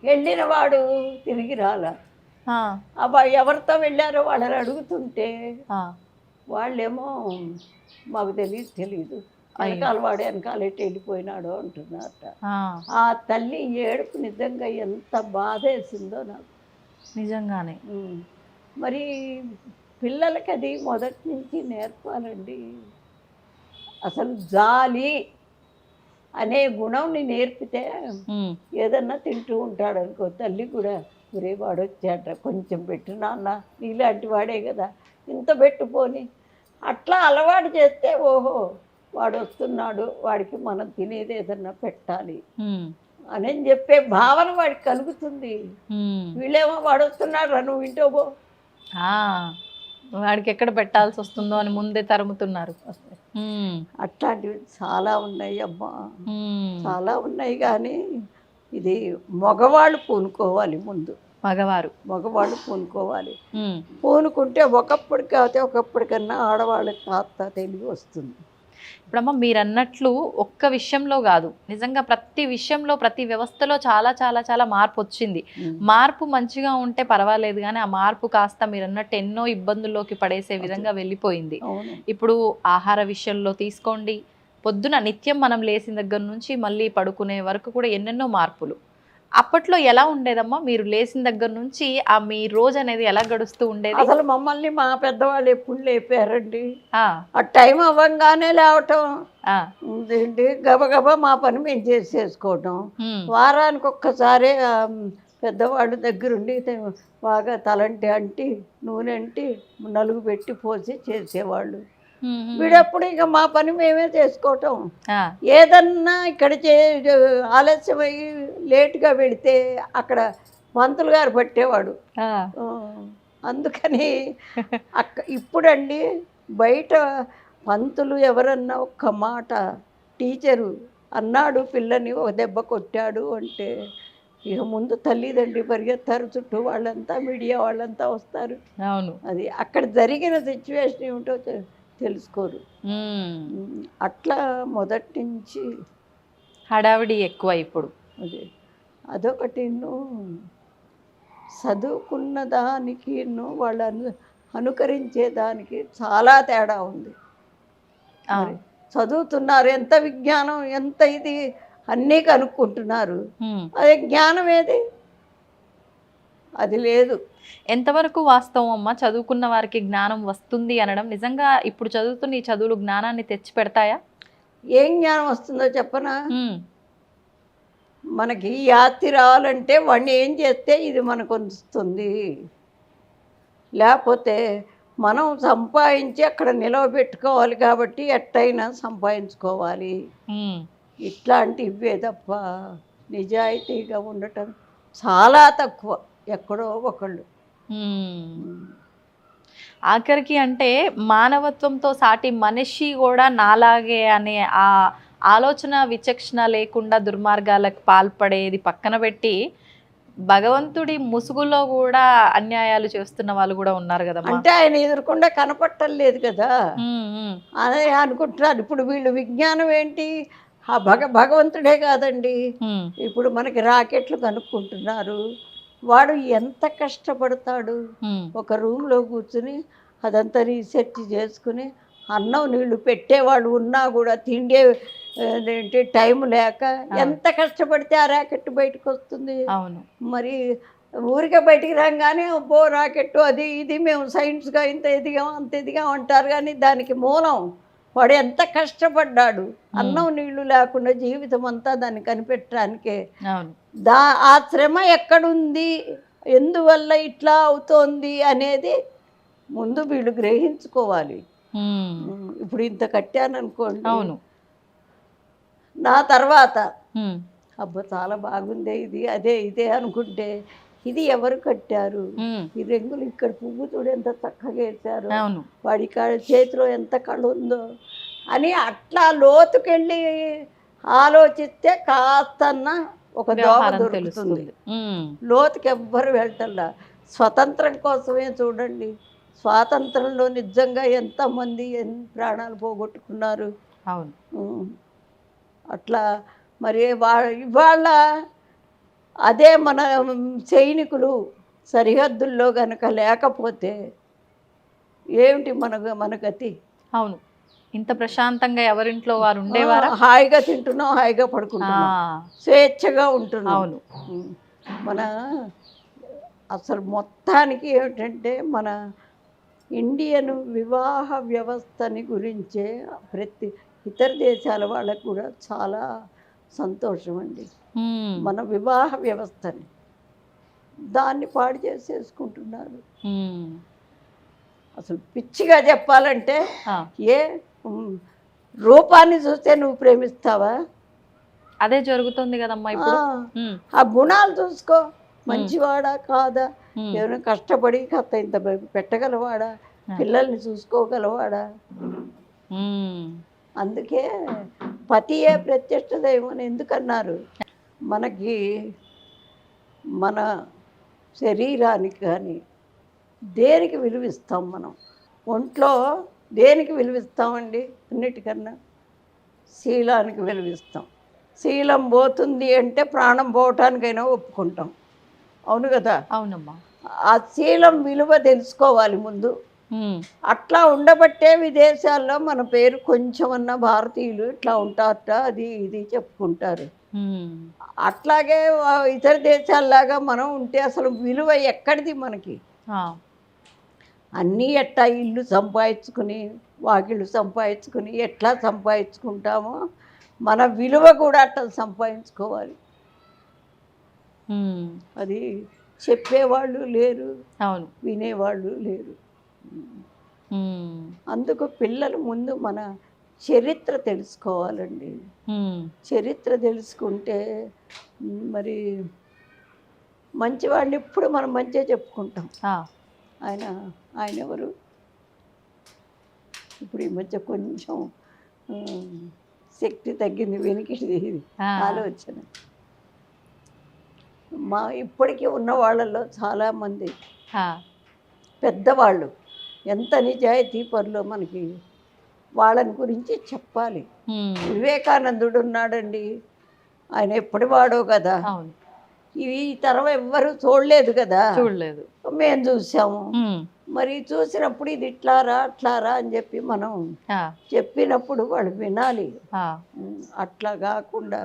వెళ్ళిన వాడు తిరిగి రాలా. ఆ, అబ్బాయి ఎవరితో వెళ్ళారో వాళ్ళని అడుగుతుంటే ఆ, వాళ్ళేమో మాకు తెలియదు వెనకాల వాడు వెనకాల ఎట్టి వెళ్ళిపోయినాడో అంటున్నారట. ఆ, ఆ తల్లి ఏడుపు నిజంగా ఎంత బాధ వేసిందో నాకు. నిజంగానే. మరి పిల్లలకి అది మొదటి నుంచి నేర్పాలండి. అసలు జాలి అనే గుణంని నేర్పితే ఉమ్, ఏదన్నా తింటూ ఉంటాడు అనుకో, తల్లి కూడా ఒరే వాడు వచ్చాట కొంచెం పెట్టు నాన్న, నీలాంటి వాడే కదా ఇంత పెట్టుపోని అట్లా అలవాటు చేస్తే ఓహో వాడు వస్తున్నాడు, వాడికి మనం తినేది ఏదన్నా పెట్టాలి ఉమ్, అని చెప్పే భావన వాడికి కలుగుతుంది. ఉమ్. వీళ్ళేమో వాడు వస్తున్నాడు రా నువ్వు ఇంటో పో. ఆ, వాడికి ఎక్కడ పెట్టాల్సి వస్తుందో అని ముందే తరుముతున్నారు. ఉమ్, అట్లాంటివి చాలా ఉన్నాయి అమ్మా, ఉమ్. చాలా ఉన్నాయి. కానీ ఇది మగవాళ్ళు పూనుకోవాలి ముందు, మగవాళ్ళు పూనుకోవాలి. ఉమ్. పూనుకుంటే ఒకప్పటికి అయితే ఒకప్పటికన్నా ఆడవాళ్ళకి కాస్త తెలివి వస్తుంది. ఇప్పుడమ్మ మీరు అన్నట్లు ఒక్క విషయంలో కాదు, నిజంగా ప్రతి విషయంలో ప్రతి వ్యవస్థలో చాలా చాలా చాలా మార్పు వచ్చింది. మార్పు మంచిగా ఉంటే పర్వాలేదు, కానీ ఆ మార్పు కాస్త మీరు అన్నట్టు ఎన్నో ఇబ్బందుల్లోకి పడేసే విధంగా వెళ్ళిపోయింది. అవును. ఇప్పుడు ఆహార విషయంలో తీసుకోండి, పొద్దున నిత్యం మనం లేచిన దగ్గర నుంచి మళ్ళీ పడుకునే వరకు కూడా ఎన్నెన్నో మార్పులు. అప్పట్లో ఎలా ఉండేదమ్మా, మీరు లేచిన దగ్గర నుంచి ఆ మీ రోజు అనేది ఎలా గడుస్తూ ఉండేది? అసలు మమ్మల్ని మా పెద్దవాళ్ళు ఎప్పుడు లేపారండి. ఆ, ఆ టైం అవ్వంగానే లేవటం, ఆ, ఏంటి గబగబా మా పని మేము చేసేసుకోవటం. ఉమ్, వారానికి ఒక్కసారి పెద్దవాళ్ళు దగ్గరుండి బాగా తలంటి అంటి నూనె అంటి నలుగు పెట్టి పోసి చేసేవాళ్ళు. ఉమ్, ఉమ్. వీడప్పుడు ఇక మా పని మేమే చేసుకోవటం. ఆ, ఏదన్నా ఇక్కడ ఆలస్యమయ్యి లేటుగా వెళితే అక్కడ పంతులు గారు పట్టేవాడు. ఆ, ఆ, అందుకని ఇప్పుడండి బయట పంతులు ఎవరన్నా ఒక్క మాట టీచరు అన్నాడు పిల్లని ఒక దెబ్బ కొట్టాడు అంటే ఇక ముందు తల్లిదండ్రి పరిగెత్తారు, చుట్టూ వాళ్ళంతా మీడియా వాళ్ళంతా వస్తారు. అవును. అది అక్కడ జరిగిన సిచ్యువేషన్ ఏమిటో తెలుసుకోరు. అట్లా మొదటి నుంచి హడావిడి ఎక్కువ ఇప్పుడు. అదే అదొకటి చదువుకున్న దానికి వాళ్ళను అనుకరించే దానికి చాలా తేడా ఉంది. మరి చదువుతున్నారు, ఎంత విజ్ఞానం ఎంత ఇది అన్నీ కనుక్కుంటున్నారు, అదే జ్ఞానం ఏది? అది లేదు. ఎంతవరకు వాస్తవం అమ్మ, చదువుకున్న వారికి జ్ఞానం వస్తుంది అనడం? నిజంగా ఇప్పుడు చదువుతున్న ఈ చదువులు జ్ఞానాన్ని తెచ్చి పెడతాయా? ఏం జ్ఞానం వస్తుందో చెప్పనా? మనకి ఈ ఆస్తి రావాలంటే వాడిని ఏం చేస్తే ఇది మనకు వస్తుంది, లేకపోతే మనం సంపాదించి అక్కడ నిలవబెట్టుకోవాలి కాబట్టి ఎట్టయినా సంపాదించుకోవాలి. ఇట్లాంటి ఇవే తప్ప నిజాయితీగా ఉండటం చాలా తక్కువ, ఎక్కడో ఒకళ్ళు. ఆఖరికి అంటే మానవత్వంతో సాటి మనిషి కూడా నాలాగే అనే ఆ ఆలోచన విచక్షణ లేకుండా దుర్మార్గాలకు పాల్పడేది పక్కన పెట్టి భగవంతుడి ముసుగులో కూడా అన్యాయాలు చేస్తున్న వాళ్ళు కూడా ఉన్నారు కదా. అంటే ఆయన ఎదురకుండా కనపట్టలేదు కదా అదే అనుకుంటున్నారు. ఇప్పుడు వీళ్ళు విజ్ఞానం ఏంటి, ఆ భగవంతుడే కాదండి, ఇప్పుడు మనకి రాకెట్లు కనుక్కుంటున్నారు. వాడు ఎంత కష్టపడతాడు, ఒక రూమ్లో కూర్చుని అదంతా రీసెర్చ్ చేసుకుని అన్నం నీళ్లు పెట్టేవాళ్ళు ఉన్నా కూడా తిండే ఏంటి టైం లేక ఎంత కష్టపడితే ఆ రాకెట్ బయటకు వస్తుంది. అవును. మరి ఊరికే బయటికి రాగానే బో రాకెట్ అది ఇది మేము సైన్స్గా ఇంత ఎదిగాం అంత ఎదిగాం అంటారు, కానీ దానికి మూలం వాడు ఎంత కష్టపడ్డాడు. అన్నం నీళ్లు లేకుండా జీవితం అంతా దాన్ని కనిపెట్టడానికే. ఆ శ్రమ ఎక్కడుంది, ఎందువల్ల ఇట్లా అవుతోంది అనేది ముందు వీళ్ళు గ్రహించుకోవాలి. ఉమ్, ఇప్పుడు ఇంత కట్టాననుకోండి, అవును. నా తర్వాత ఉమ్, అబ్బా చాలా బాగుందే ఇది, అదే ఇదే అనుకుంటే ఇది ఎవరు కట్టారు, ఉమ్, ఈ రంగులు ఇక్కడ పువ్వు చూడు ఎంత చక్కగా వేశారు, అవును. వాడి చేతిలో ఎంత కళ ఉందో అని అట్లా లోతుకెళ్ళి ఆలోచిస్తే కాస్తన్న ఒక దోవ వ్యవహారం దొరుకుతుంది. తెలుస్తుంది. ఉమ్, లోతుకి ఎవ్వరు వెళ్ళటల్లా. స్వతంత్రం కోసమే చూడండి, స్వాతంత్రంలో నిజంగా ఎంతమంది ఎన్ని ప్రాణాలు పోగొట్టుకున్నారు. అవును. ఉమ్. అట్లా మరి ఇవాళ అదే మన సైనికులు సరిహద్దుల్లో గనక లేకపోతే ఏమిటి మన గతి? అవును. ఇంత ప్రశాంతంగా ఎవరింట్లో వారు ఉండేవారా? హాయిగా తింటున్నాం, హాయిగా పడుకుంటున్నాం, స్వేచ్ఛగా ఉంటున్నాం. అవును. ఉమ్. మన అసలు మొత్తానికి ఏమిటంటే మన ఇండియన్ వివాహ వ్యవస్థని గురించే ప్రతి ఇతర దేశాల వాళ్ళకు కూడా చాలా సంతోషం అండి. ఉమ్, మన వివాహ వ్యవస్థని దాన్ని పాడు చేసేసుకుంటున్నారు. ఉమ్, అసలు పిచ్చిగా చెప్పాలంటే ఆ, ఏ ఉమ్, రూపాన్ని చూస్తే నువ్వు ప్రేమిస్తావా? అదే జరుగుతుంది కదమ్మా ఇప్పుడు. ఉమ్, ఆ గుణాలు చూసుకో, మంచివాడా కాదా, ఉమ్, ఏమైనా కష్టపడి కథ ఇంత పెట్టగలవాడా, పిల్లల్ని చూసుకోగలవాడా? ఉమ్, అందుకే పతియే ప్రత్యక్ష దైవం అని ఎందుకన్నారు? మనకి మన శరీరానికి కానీ దేనికి విలువిస్తాం మనం? ఒంట్లో దేనికి విలువిస్తామండి? అన్నిటికన్నా శీలానికి విలువిస్తాం. శీలం పోతుంది అంటే ప్రాణం పోవటానికైనా ఒప్పుకుంటాం. అవును కదా? అవునమ్మా. ఆ శీలం విలువ తెలుసుకోవాలి ముందు. ఉమ్, అట్లా ఉండబట్టే విదేశాల్లో మన పేరు కొంచెమన్నా భారతీయులు ఇట్లా ఉంటారట, అది ఇది చెప్పుకుంటారు. ఉమ్, అట్లాగే ఇతర దేశాల్లాగా మనం ఉంటే అసలు విలువ ఎక్కడిది మనకి? ఆ, అన్నీ ఎట్లా ఇల్లు సంపాదించుకుని వాకిళ్ళు సంపాదించుకుని ఎట్లా సంపాదించుకుంటామో మన విలువ కూడా అట్లా సంపాదించుకోవాలి. ఉమ్, అది చెప్పేవాళ్ళు లేరు, అవును. వినేవాళ్ళు లేరు. ఉమ్, అందుకు పిల్లలు ముందు మన చరిత్ర తెలుసుకోవాలండి. ఉమ్, చరిత్ర తెలుసుకుంటే మరి మంచివాడిని ఇప్పుడు మనం మంచిగా చెప్పుకుంటాం. ఆ, ఆయన ఎవరు? ఇప్పుడు ఈ మధ్య కొంచెం శక్తి తగ్గింది, వెనికిది ఆలోచన. ఇప్పటికీ ఉన్న వాళ్ళల్లో చాలామంది ఆ, పెద్దవాళ్ళు ఎంత నిజాయితీ పరులో మనకి వాళ్ళని గురించి చెప్పాలి. ఉమ్, వివేకానందుడు ఉన్నాడండి, ఆయన ఎప్పటి వాడో కదా, అవును. ఈ తరం ఎవ్వరు చూడలేదు కదా, చూడలేదు. మేము చూసాము. ఉమ్, మరి చూసినప్పుడు ఇది ఇట్లారా అట్లారా అని చెప్పి మనం ఆ, చెప్పినప్పుడు వాళ్ళు వినాలి. ఆ, అట్లా కాకుండా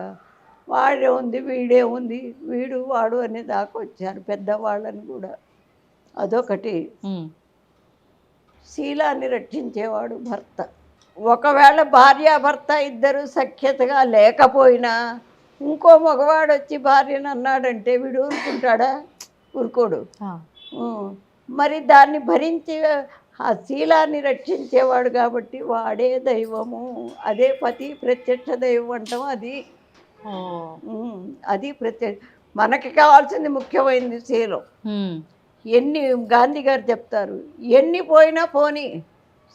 వాడే ఉంది వీడే ఉంది వీడు వాడు అనే దాకా వచ్చారు పెద్దవాళ్ళని కూడా. అదొకటి. ఉమ్, శీలాన్ని రక్షించేవాడు భర్త. ఒకవేళ భార్యాభర్త ఇద్దరు సఖ్యతగా లేకపోయినా ఇంకో మగవాడు వచ్చి భార్యను అన్నాడంటే వీడు ఊరుకుంటాడా? ఊరుకోడు. ఆ, మరి దాన్ని భరించి ఆ శీలాన్ని రక్షించేవాడు కాబట్టి వాడే దైవము, అదే పతి ప్రత్యక్ష దైవం అంటాం. అది ఓ, అది మనకి కావాల్సింది ముఖ్యమైనది శీలం. ఉమ్, ఎన్ని గాంధీ గారు చెప్తారు, ఎన్ని పోయినా పోని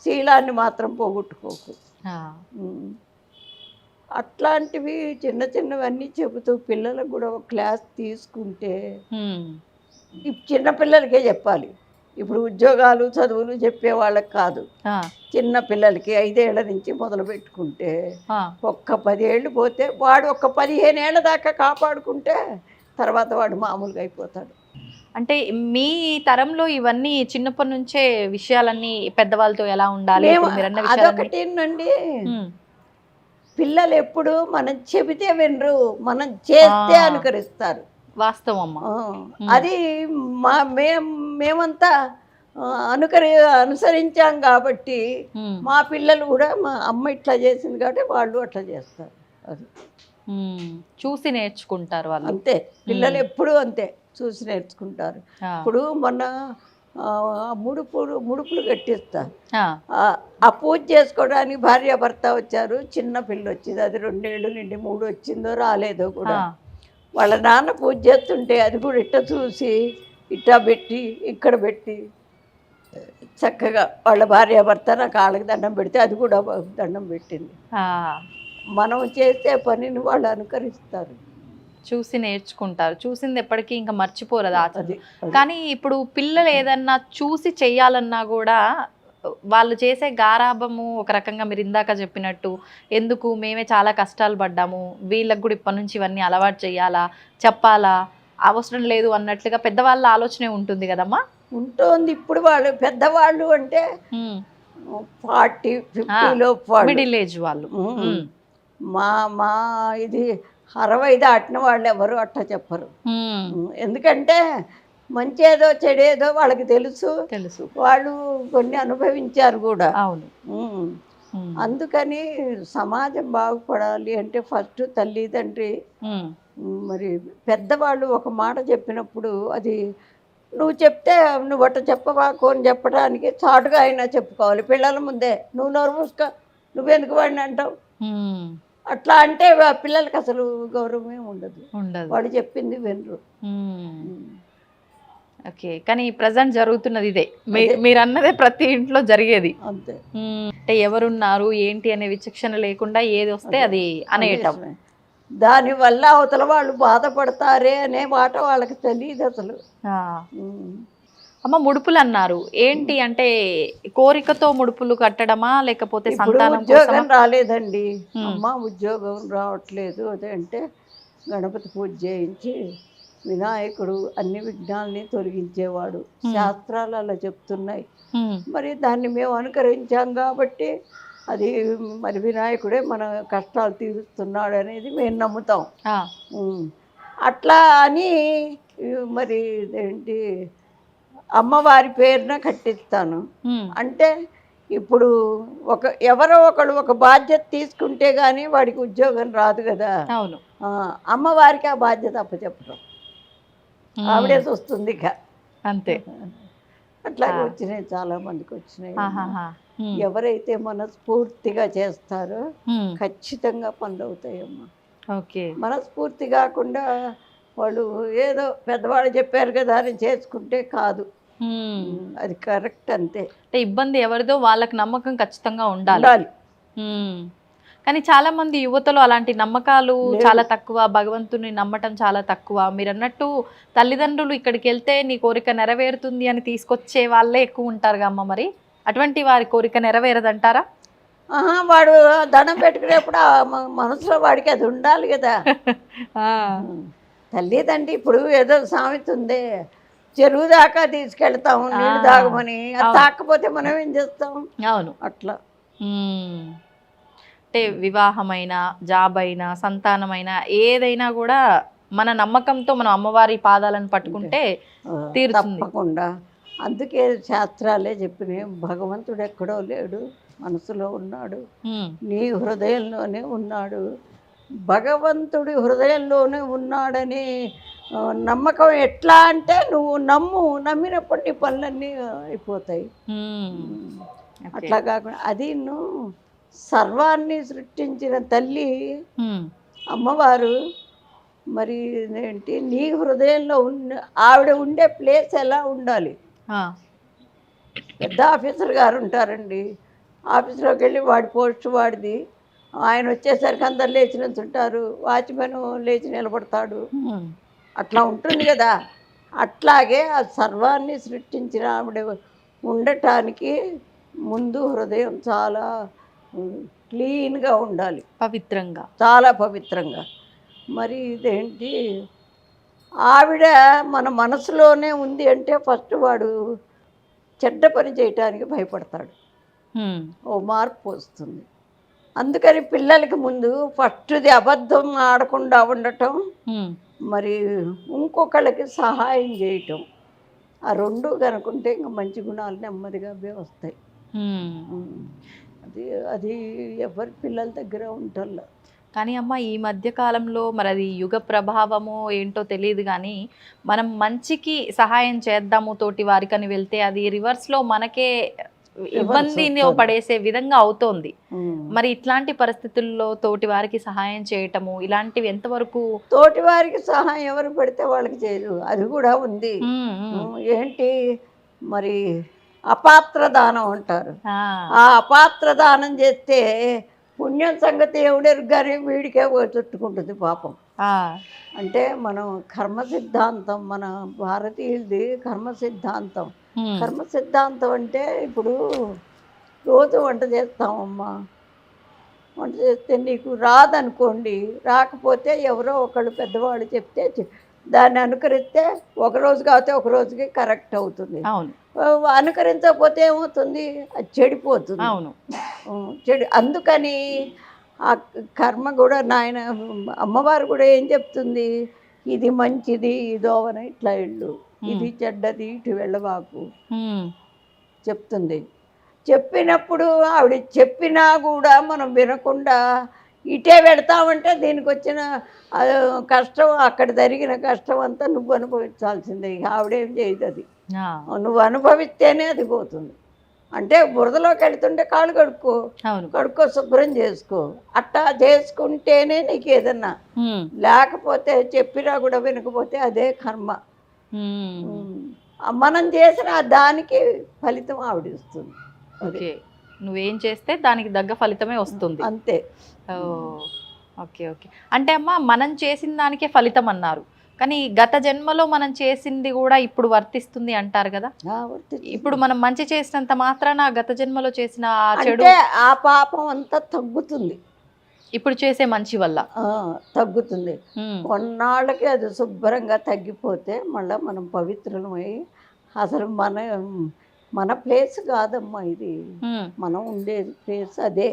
శీలాన్ని మాత్రం పోగొట్టుకోకు. ఆ, అట్లాంటివి చిన్న చిన్నవన్నీ చెబుతూ పిల్లలకు కూడా ఒక క్లాస్ తీసుకుంటే, ఉమ్, ఈ చిన్నపిల్లలకే చెప్పాలి. ఇప్పుడు ఉద్యోగాలు చదువులు చెప్పే వాళ్ళకి కాదు, ఆ, చిన్న పిల్లలకి 5 ఏళ్ల నుంచి మొదలు పెట్టుకుంటే ఆ, ఒక్క 10 ఏళ్ళు పోతే వాడు ఒక 15 ఏళ్ళ దాకా కాపాడుకుంటే తర్వాత వాడు మామూలుగా అయిపోతాడు. అంటే మీ తరంలో ఇవన్నీ చిన్నప్పటి నుంచే విషయాలన్నీ పెద్దవాళ్ళతో ఎలా ఉండాలి, ఇప్పుడు మీరు అన్న విషయాలన్నీ. అదొకటేనండి, ఉమ్, పిల్లలు ఎప్పుడు మనం చెబితే వినరు, మనం చేస్తే అనుకరిస్తారు. వాస్తవం అమ్మ. అది మేమంతా అనుసరించాం కాబట్టి ఉమ్, మా పిల్లలు కూడా మా అమ్మ ఇట్లా చేసింది కాబట్టి వాళ్ళు అట్లా చేస్తారు. అది ఉమ్, చూసి నేర్చుకుంటారు వాళ్ళు. అంతే, పిల్లలు ఎప్పుడూ అంతే చూసి నేర్చుకుంటారు. ఆ, ఇప్పుడు మొన్న ముడుపులు కట్టిస్తా. ఆ, ఆ పూజ చేసుకోవడానికి భార్యాభర్త వచ్చారు. చిన్న పిల్ల వచ్చింది, అది 2 ఏళ్ళు నిండి 3 వచ్చిందో రాలేదో కూడా. ఆ. వాళ్ళ నాన్న పూజ చేస్తుంటే అది కూడా ఇట్ట చూసి ఇట్టా పెట్టి ఇక్కడ పెట్టి చక్కగా వాళ్ళ భార్యాభర్త నా కాళ్ళకి దండం పెడితే అది కూడా దండం పెట్టింది. ఆ, మనం చేసే పనిని వాళ్ళు అనుకరిస్తారు. చూసి నేర్చుకుంటారు. చూసింది ఎప్పటికీ ఇంకా మర్చిపోరు అది ఆచరణ. అది కానీ ఇప్పుడు పిల్లలు ఏదన్నా చూసి చెయ్యాలన్నా కూడా వాళ్ళు చేసే గారాబము ఒక రకంగా మీరు ఇందాక చెప్పినట్టు, ఎందుకు మేమే చాలా కష్టాలు పడ్డాము, వీళ్ళకి కూడా ఇప్పటి నుంచి ఇవన్నీ అలవాటు చేయాలా, చెప్పాలా, అవసరం లేదు అన్నట్లుగా పెద్దవాళ్ళ ఆలోచనే ఉంటుంది కదమ్మా. ఉంటుంది. ఇప్పుడు వాళ్ళు పెద్దవాళ్ళు అంటే 40, 50 వాళ్ళు. మిడిల్ ఏజ్ వాళ్ళు. ఉమ్. మా మా ఇది 60 దాటిన వాళ్ళు ఎవరు అట్లా చెప్పరు. ఎందుకంటే మంచేదో చెడేదో వాళ్ళకి తెలుసు. వాళ్ళు కొన్ని అనుభవించారు కూడా. అవును. అందుకని సమాజం బాగుపడాలి అంటే ఫస్ట్ తల్లిదండ్రి, మరి పెద్దవాళ్ళు ఒక మాట చెప్పినప్పుడు అది నువ్వు చెప్తే నువ్వు అట్ట చెప్పవాకు అని చెప్పడానికి చాటుగా అయినా చెప్పుకోవాలి. పిల్లల ముందే నువ్వు నోరు మూసుకో, నువ్వెందుకు వాడిని అంటావు, అట్లా అంటే పిల్లలకి అసలు గౌరవమే ఉండదు. వాడు చెప్పింది వినరు. ఓకే. కానీ ప్రజెంట్ జరుగుతున్నది ఇదే, మీరు అన్నదే ప్రతి ఇంట్లో జరిగేది అంతే. అంటే ఎవరున్నారు ఏంటి అనే విచక్షణ లేకుండా ఏది వస్తే అది అనేయటం. దానివల్ల అవతల వాళ్ళు బాధపడతారే అనే మాట వాళ్ళకి తెలియదు అసలు. అమ్మ, ముడుపులు అన్నారు ఏంటి అంటే కోరికతో ముడుపులు కట్టడమా లేకపోతే సంతానం ఉద్యోగం రాలేదండి అమ్మ, ఉద్యోగం రావట్లేదు అదంటే గణపతి పూజ చేయించి వినాయకుడు అన్ని విఘ్నాలని తొలగించేవాడు, శాస్త్రాలు అలా చెప్తున్నాయి. మరి దాన్ని మేము అనుకరించాం కాబట్టి అది మరి వినాయకుడే మన కష్టాలు తీరుస్తున్నాడు అనేది మేము నమ్ముతాం. అట్లా అని మరి ఏంటి అమ్మవారి పేరున కట్టిస్తాను అంటే ఇప్పుడు ఎవరో ఒకళ్ళు ఒక బాధ్యత తీసుకుంటే గానీ వాడికి ఉద్యోగం రాదు కదా. అవును. అమ్మవారికి ఆ బాధ్యత అప్పచెప్పడం, ఆవిడే వస్తుంది ఇక అంతే. అట్లాగే వచ్చినాయి, చాలా మందికి వచ్చినాయి. ఎవరైతే మనస్ఫూర్తిగా చేస్తారో ఖచ్చితంగా పనులు అవుతాయమ్మా. మనస్ఫూర్తి కాకుండా వాళ్ళు ఏదో పెద్దవాళ్ళు చెప్పారు కదా అని చేసుకుంటే కాదు, అది కరెక్ట్ అంతే. ఇబ్బంది ఎవరిదో వాళ్ళకి నమ్మకం ఖచ్చితంగా ఉండాలి. కానీ చాలా మంది యువతలో అలాంటి నమ్మకాలు చాలా తక్కువ, భగవంతుని నమ్మటం చాలా తక్కువ. మీరు అన్నట్టు తల్లిదండ్రులు ఇక్కడికి వెళ్తే నీ కోరిక నెరవేరుతుంది అని తీసుకొచ్చే వాళ్ళే ఎక్కువ ఉంటారు అమ్మ. మరి అటువంటి వారి కోరిక నెరవేరదంటారా? వాడు దండం పెట్టుకునేప్పుడు మనసులో వాడికి అది ఉండాలి కదా. తల్లిదండ్రి ఇప్పుడు ఏదో సామెత ఉంది, చెరువు దాకా తీసుకెళ్తాము నీళ్ళు తాగమని, అది తాకపోతే మనం ఏం చేస్తాం. అవును. అట్లా అంటే వివాహమైన, జాబ్ అయినా, సంతానమైనా ఏదైనా కూడా మన నమ్మకంతో మనం అమ్మవారి పాదాలను పట్టుకుంటే తీరుతుంది తప్పకుండా. అందుకే శాస్త్రాలే చెప్పినాయి, భగవంతుడు ఎక్కడో లేడు, మనసులో ఉన్నాడు, నీ హృదయంలోనే ఉన్నాడు. భగవంతుడి హృదయంలోనే ఉన్నాడని నమ్మకం ఎట్లా అంటే నువ్వు నమ్మినప్పుడు నీ పనులన్నీ అయిపోతాయి. అట్లా కాకుండా అది నువ్వు సర్వాన్ని సృష్టించిన తల్లి అమ్మవారు మరి ఏంటి నీ హృదయంలో ఆవిడ ఉండే ప్లేస్ ఎలా ఉండాలి. పెద్ద ఆఫీసర్ గారు ఉంటారండి, ఆఫీస్లోకి వెళ్ళి వాడి పోస్ట్ వాడిది, ఆయన వచ్చేసరికి అందరు లేచి నిల్చుంటారు, వాచ్మెన్ లేచి నిలబడతాడు, అట్లా ఉంటుంది కదా. అట్లాగే ఆ సర్వాన్ని సృష్టించిన ఆవిడ ఉండటానికి ముందు హృదయం చాలా క్లీన్గా ఉండాలి, పవిత్రంగా, చాలా పవిత్రంగా. మరి ఇదేంటి ఆవిడ మన మనసులోనే ఉంది అంటే ఫస్ట్ వాడు చెడ్డ పని చేయటానికి భయపడతాడు, ఓ మార్పు వస్తుంది. అందుకని పిల్లలకి ముందు ఫస్ట్ది అబద్ధం ఆడకుండా ఉండటం, మరి ఇంకొకళ్ళకి సహాయం చేయటం, ఆ రెండు కనుకుంటే ఇంకా మంచి గుణాలు నెమ్మదిగా వస్తాయి. అది అది ఎవరి పిల్లల దగ్గర ఉంటల్లా. కానీ అమ్మ ఈ మధ్య కాలంలో మరి అది యుగ ప్రభావమో ఏంటో తెలియదు కానీ మనం మంచికి సహాయం చేద్దాము తోటి వారికని వెళ్తే అది రివర్స్లో మనకే ఇబ్బందిని అవుతుంది. పడేసే విధంగా అవుతోంది. ఉమ్. మరి ఇట్లాంటి పరిస్థితుల్లో తోటి వారికి సహాయం చేయటము ఇలాంటివి ఎంతవరకు? తోటి వారికి సహాయం ఎవరు పెడితే వాళ్ళకి చేయరు, అది కూడా ఉంది. ఏంటి మరి అపాత్ర దానం అంటారు. ఆ అపాత్ర దానం చేస్తే పుణ్యం సంగతి ఎవడెరు కానీ వీడికే చుట్టుకుంటుంది పాపం. అంటే మనం కర్మ సిద్ధాంతం, మన భారతీయులది కర్మ సిద్ధాంతం. కర్మ సిద్ధాంతం అంటే ఇప్పుడు రోజు వంట చేస్తామమ్మా, వంట చేస్తే నీకు రాదనుకోండి, రాకపోతే ఎవరో ఒకళ్ళు పెద్దవాళ్ళు చెప్తే దాన్ని అనుకరిస్తే ఒక రోజు కాకపోతే ఒక రోజుకి కరెక్ట్ అవుతుంది. అవును. అనుకరించకపోతే ఏమవుతుంది, అది చెడిపోతుంది. అవును. చెడు. అందుకని ఆ కర్మ కూడా నాయన అమ్మవారు కూడా ఏం చెప్తుంది, ఇది మంచిది ఇదోవన ఇట్లా ఇళ్ళు, ఇది చెడ్డది ఇటు వెళ్ళబాకు చెప్తుంది. చెప్పినప్పుడు ఆవిడ చెప్పినా కూడా మనం వినకుండా ఇటే పెడతామంటే దీనికి వచ్చిన కష్టం, అక్కడ జరిగిన కష్టం అంతా నువ్వు అనుభవించాల్సిందే. ఇక ఆవిడేం చేయదు, అది నువ్వు అనుభవిస్తేనే అది పోతుంది. అంటే బురదలోకి వెళ్తుంటే కాళ్ళు కడుక్కో, కడుక్కో, శుభ్రం చేసుకో, అట్టా చేసుకుంటేనే నీకు ఏదన్నా. లేకపోతే చెప్పినా కూడా వినకపోతే అదే కర్మ. మనం చేసిన దానికి ఫలితం ఆవిడిస్తుంది. ఓకే, నువ్వేం చేస్తే దానికి తగ్గ ఫలితమే వస్తుంది, అంతే. Okay okay. అంటే అమ్మ మనం చేసిన దానికే ఫలితం అన్నారు, కానీ గత జన్మలో మనం చేసింది కూడా ఇప్పుడు వర్తిస్తుంది అంటారు కదా. ఇప్పుడు మనం మంచి చేసినంత మాత్రాన గత జన్మలో చేసిన చెడు ఆ పాపం అంతా తగ్గుతుంది, ఇప్పుడు చేసే మంచి వల్ల తగ్గుతుంది. కొన్నాళ్ళకి అది శుభ్రంగా తగ్గిపోతే మళ్ళీ మనం పవిత్రమై, అసలు మన ప్లేస్ కాదమ్మా ఇది, మనం ఉండేది ప్లేస్ అదే.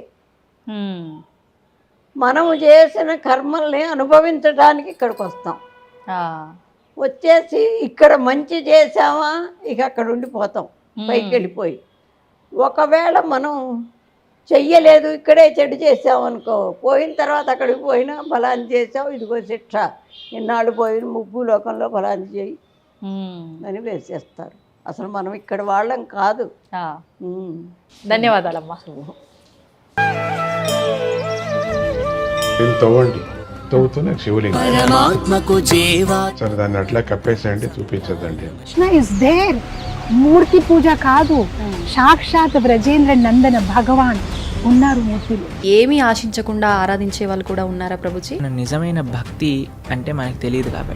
మనము చేసిన కర్మల్ని అనుభవించడానికి ఇక్కడికి వస్తాం. వచ్చేసి ఇక్కడ మంచి చేసామా ఇక అక్కడ ఉండిపోతాం, పైకి వెళ్ళిపోయి. ఒకవేళ మనం చెయ్యలేదు, ఇక్కడే చెడు చేసామనుకో, పోయిన తర్వాత అక్కడికి పోయినా బలాన్ని చేసావు, ఇదిగో శిక్ష, ఇన్నాళ్ళు పోయిన ముగ్గు లోకంలో బలాన్ని చేయి అని వేసేస్తారు. అసలు మనం ఇక్కడ వాళ్ళం కాదు. ధన్యవాదాలమ్మా. తవ్వండి, తవ్వుతూనే శివలింగం. సరే దాన్ని అట్లా కప్పేసేయండి, చూపించదండి. మూర్తి పూజ కాదు, సాక్షాత్ బ్రజేంద్ర నందన భగవాన్ ఉన్నారు మూర్తిలో. ఏమీ ఆశించకుండా ఆరాధించే వాళ్ళు కూడా ఉన్నారా ప్రభుజీ? నిజమైన భక్తి అంటే మనకు తెలియదు కాబట్టి